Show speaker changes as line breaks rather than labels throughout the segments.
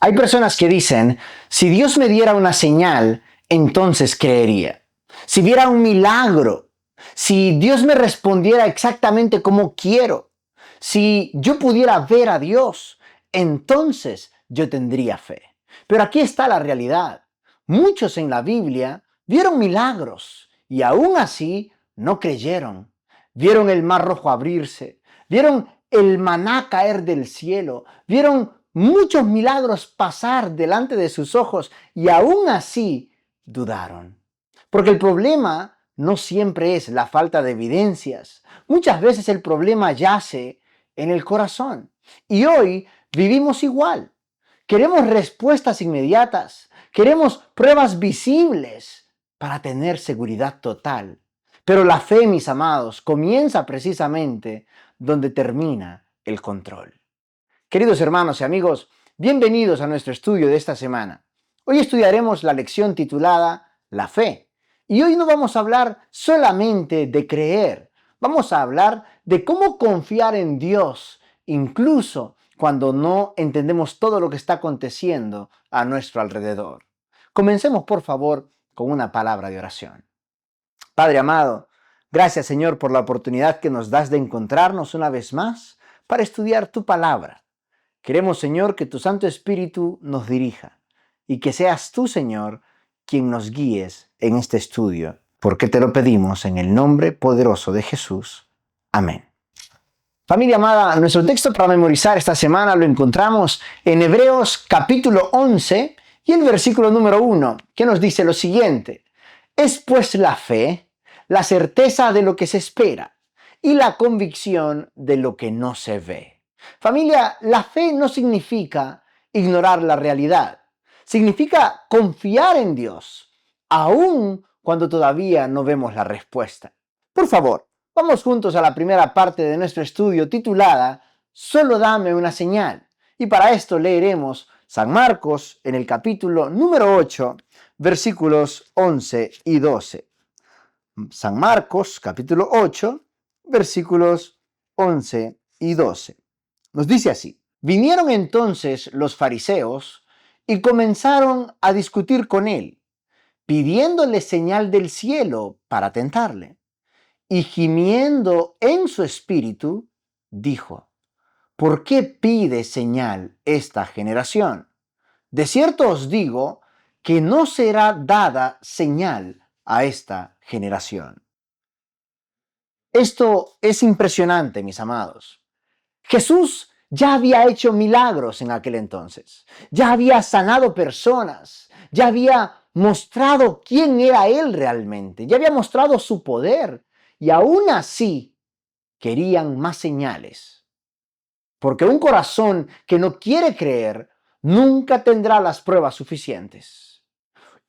Hay personas que dicen, si Dios me diera una señal, entonces creería. Si viera un milagro, si Dios me respondiera exactamente como quiero, si yo pudiera ver a Dios, entonces yo tendría fe. Pero aquí está la realidad. Muchos en la Biblia vieron milagros y aún así no creyeron. Vieron el mar rojo abrirse, vieron el maná caer del cielo, vieron muchos milagros pasar delante de sus ojos y aún así dudaron. Porque el problema no siempre es la falta de evidencias. Muchas veces el problema yace en el corazón. Y hoy vivimos igual. Queremos respuestas inmediatas. Queremos pruebas visibles para tener seguridad total. Pero la fe, mis amados, comienza precisamente donde termina el control. Queridos hermanos y amigos, bienvenidos a nuestro estudio de esta semana. Hoy estudiaremos la lección titulada La fe. Y hoy no vamos a hablar solamente de creer, vamos a hablar de cómo confiar en Dios, incluso cuando no entendemos todo lo que está aconteciendo a nuestro alrededor. Comencemos, por favor, con una palabra de oración. Padre amado, gracias Señor por la oportunidad que nos das de encontrarnos una vez más para estudiar tu palabra. Queremos, Señor, que tu Santo Espíritu nos dirija y que seas tú, Señor, quien nos guíes en este estudio, porque te lo pedimos en el nombre poderoso de Jesús. Amén. Familia amada, nuestro texto para memorizar esta semana lo encontramos en Hebreos capítulo 11 y el versículo número 1, que nos dice lo siguiente: es pues la fe, la certeza de lo que se espera y la convicción de lo que no se ve. Familia, la fe no significa ignorar la realidad. Significa confiar en Dios, aun cuando todavía no vemos la respuesta. Por favor, vamos juntos a la primera parte de nuestro estudio titulada Solo dame una señal. Y para esto leeremos San Marcos en el capítulo número 8, versículos 11 y 12. San Marcos, capítulo 8, versículos 11 y 12. Nos dice así: vinieron entonces los fariseos y comenzaron a discutir con él, pidiéndole señal del cielo para tentarle. Y gimiendo en su espíritu, dijo: ¿por qué pide señal esta generación? De cierto os digo que no será dada señal a esta generación. Esto es impresionante, mis amados. Jesús ya había hecho milagros en aquel entonces, ya había sanado personas, ya había mostrado quién era Él realmente, ya había mostrado su poder y aún así querían más señales. Porque un corazón que no quiere creer nunca tendrá las pruebas suficientes.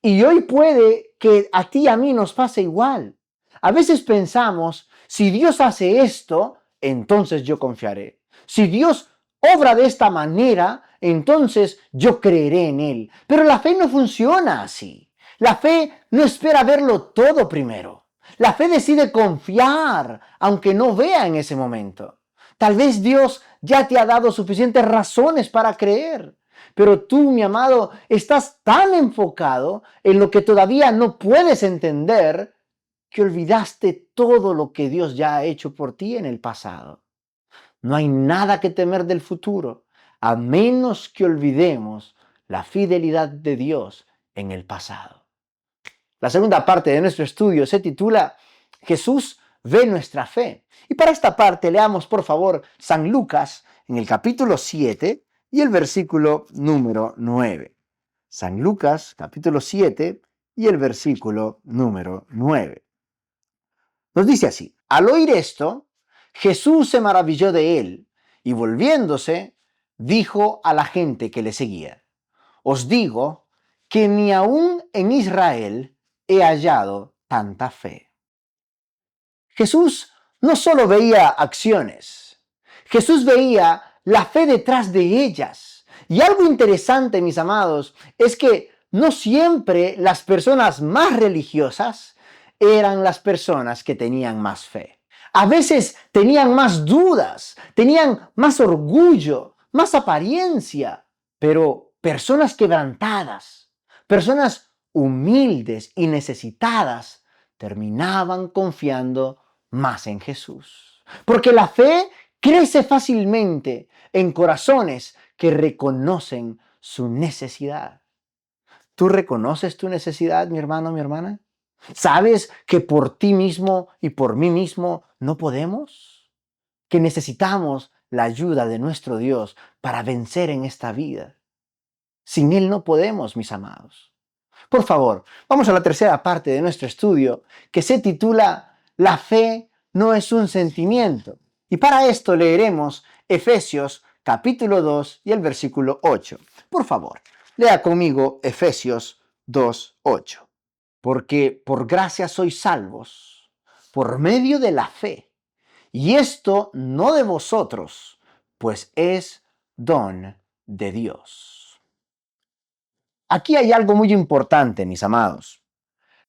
Y hoy puede que a ti y a mí nos pase igual. A veces pensamos, si Dios hace esto, entonces yo confiaré. Si Dios obra de esta manera, entonces yo creeré en Él. Pero la fe no funciona así. La fe no espera verlo todo primero. La fe decide confiar, aunque no vea en ese momento. Tal vez Dios ya te ha dado suficientes razones para creer. Pero tú, mi amado, estás tan enfocado en lo que todavía no puedes entender que olvidaste todo lo que Dios ya ha hecho por ti en el pasado. No hay nada que temer del futuro, a menos que olvidemos la fidelidad de Dios en el pasado. La segunda parte de nuestro estudio se titula Jesús ve nuestra fe. Y para esta parte leamos por favor San Lucas en el capítulo 7 y el versículo número 9. San Lucas capítulo 7 y el versículo número 9. Nos dice así: al oír esto, Jesús se maravilló de él y volviéndose, dijo a la gente que le seguía: os digo que ni aún en Israel he hallado tanta fe. Jesús no solo veía acciones, Jesús veía la fe detrás de ellas. Y algo interesante, mis amados, es que no siempre las personas más religiosas eran las personas que tenían más fe. A veces tenían más dudas, tenían más orgullo, más apariencia, pero personas quebrantadas, personas humildes y necesitadas, terminaban confiando más en Jesús. Porque la fe crece fácilmente en corazones que reconocen su necesidad. ¿Tú reconoces tu necesidad, mi hermano, mi hermana? ¿Sabes que por ti mismo y por mí mismo no podemos? Que necesitamos la ayuda de nuestro Dios para vencer en esta vida. Sin Él no podemos, mis amados. Por favor, vamos a la tercera parte de nuestro estudio, que se titula La fe no es un sentimiento. Y para esto leeremos Efesios capítulo 2 y el versículo 8. Por favor, lea conmigo Efesios 2, 8. Porque por gracia sois salvos, por medio de la fe. Y esto no de vosotros, pues es don de Dios. Aquí hay algo muy importante, mis amados.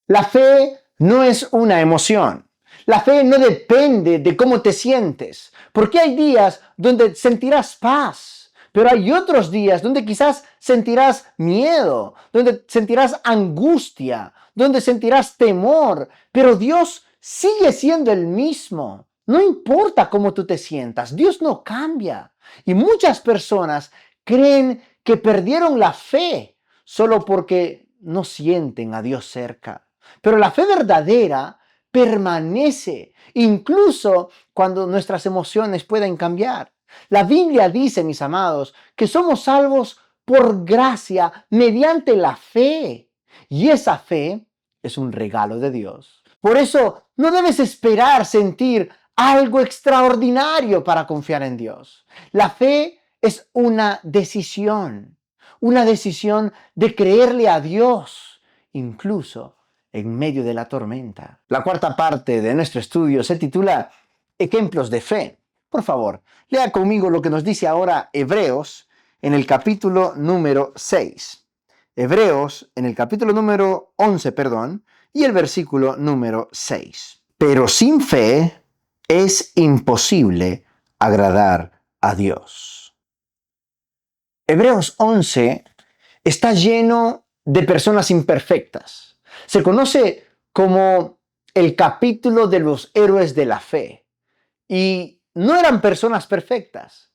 La fe no es una emoción. La fe no depende de cómo te sientes, porque hay días donde sentirás paz, pero hay otros días donde quizás sentirás miedo, donde sentirás angustia, donde sentirás temor, pero Dios sigue siendo el mismo. No importa cómo tú te sientas, Dios no cambia. Y muchas personas creen que perdieron la fe solo porque no sienten a Dios cerca. Pero la fe verdadera permanece, incluso cuando nuestras emociones pueden cambiar. La Biblia dice, mis amados, que somos salvos por gracia mediante la fe. Y esa fe es un regalo de Dios. Por eso no debes esperar sentir algo extraordinario para confiar en Dios. La fe es una decisión de creerle a Dios, incluso en medio de la tormenta. La cuarta parte de nuestro estudio se titula Ejemplos de fe. Por favor, lea conmigo lo que nos dice ahora Hebreos en el capítulo número 6. Hebreos en el capítulo número 11, y el versículo número 6. Pero sin fe es imposible agradar a Dios. Hebreos 11 está lleno de personas imperfectas. Se conoce como el capítulo de los héroes de la fe. Y no eran personas perfectas,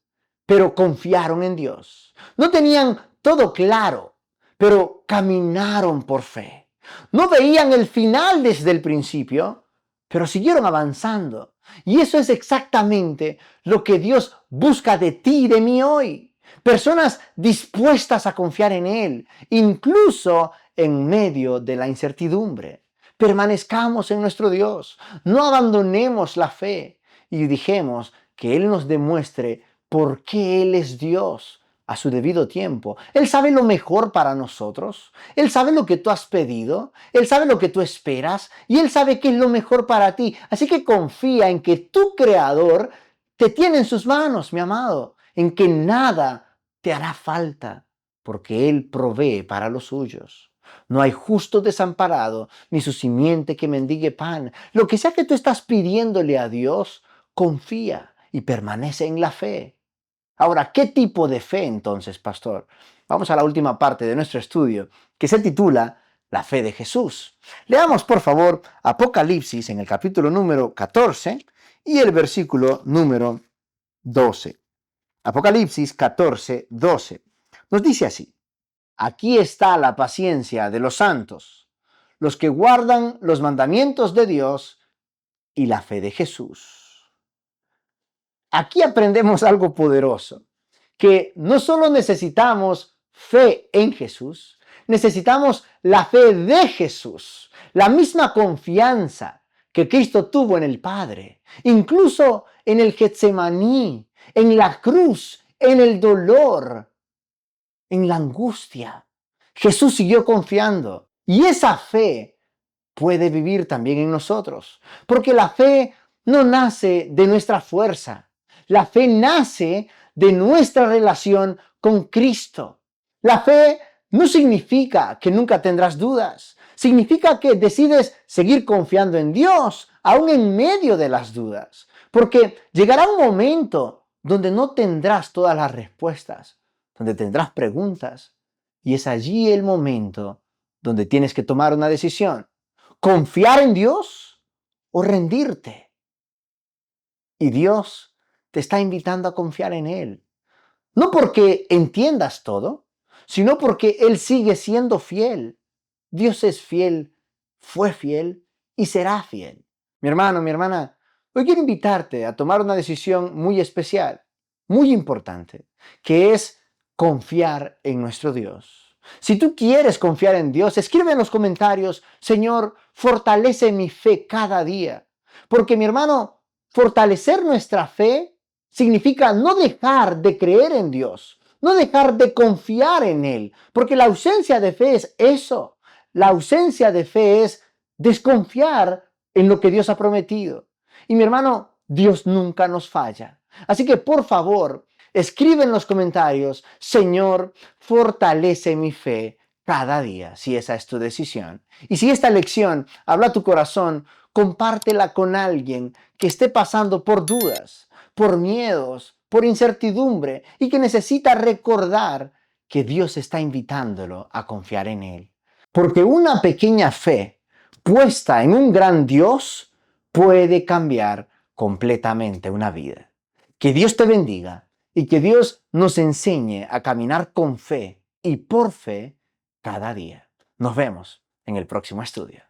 pero confiaron en Dios. No tenían todo claro, pero caminaron por fe. No veían el final desde el principio, pero siguieron avanzando. Y eso es exactamente lo que Dios busca de ti y de mí hoy. Personas dispuestas a confiar en Él, incluso en medio de la incertidumbre. Permanezcamos en nuestro Dios, no abandonemos la fe y dejemos que Él nos demuestre por qué Él es Dios a su debido tiempo. Él sabe lo mejor para nosotros, Él sabe lo que tú has pedido, Él sabe lo que tú esperas y Él sabe qué es lo mejor para ti. Así que confía en que tu Creador te tiene en sus manos, mi amado, en que nada te hará falta, porque Él provee para los suyos. No hay justo desamparado, ni su simiente que mendigue pan. Lo que sea que tú estás pidiéndole a Dios, confía y permanece en la fe. Ahora, ¿qué tipo de fe entonces, pastor? Vamos a la última parte de nuestro estudio, que se titula La fe de Jesús. Leamos, por favor, Apocalipsis en el capítulo número 14 y el versículo número 12. Apocalipsis 14, 12. Nos dice así: Aquí está la paciencia de los santos, los que guardan los mandamientos de Dios y la fe de Jesús. Aquí aprendemos algo poderoso, que no solo necesitamos fe en Jesús, necesitamos la fe de Jesús, la misma confianza que Cristo tuvo en el Padre, incluso en el Getsemaní, en la cruz, en el dolor, en la angustia. Jesús siguió confiando y esa fe puede vivir también en nosotros, porque la fe no nace de nuestra fuerza, la fe nace de nuestra relación con Cristo. La fe no significa que nunca tendrás dudas, significa que decides seguir confiando en Dios, aún en medio de las dudas, porque llegará un momento donde no tendrás todas las respuestas, donde tendrás preguntas, Y es allí el momento donde tienes que tomar una decisión. ¿Confiar en Dios o rendirte? Y Dios te está invitando a confiar en Él. No porque entiendas todo, sino porque Él sigue siendo fiel. Dios es fiel, fue fiel y será fiel. Mi hermano, mi hermana, hoy quiero invitarte a tomar una decisión muy especial, muy importante, que es confiar en nuestro Dios. Si tú quieres confiar en Dios, escribe en los comentarios: Señor, fortalece mi fe cada día. Porque mi hermano, fortalecer nuestra fe significa no dejar de creer en Dios, no dejar de confiar en Él, porque la ausencia de fe es eso. La ausencia de fe es desconfiar en lo que Dios ha prometido. Y mi hermano, Dios nunca nos falla. Así que por favor, escribe en los comentarios: Señor, fortalece mi fe cada día, si esa es tu decisión. Y si esta lección habla a tu corazón, compártela con alguien que esté pasando por dudas, por miedos, por incertidumbre y que necesita recordar que Dios está invitándolo a confiar en Él. Porque una pequeña fe puesta en un gran Dios puede cambiar completamente una vida. Que Dios te bendiga y que Dios nos enseñe a caminar con fe y por fe cada día. Nos vemos en el próximo estudio.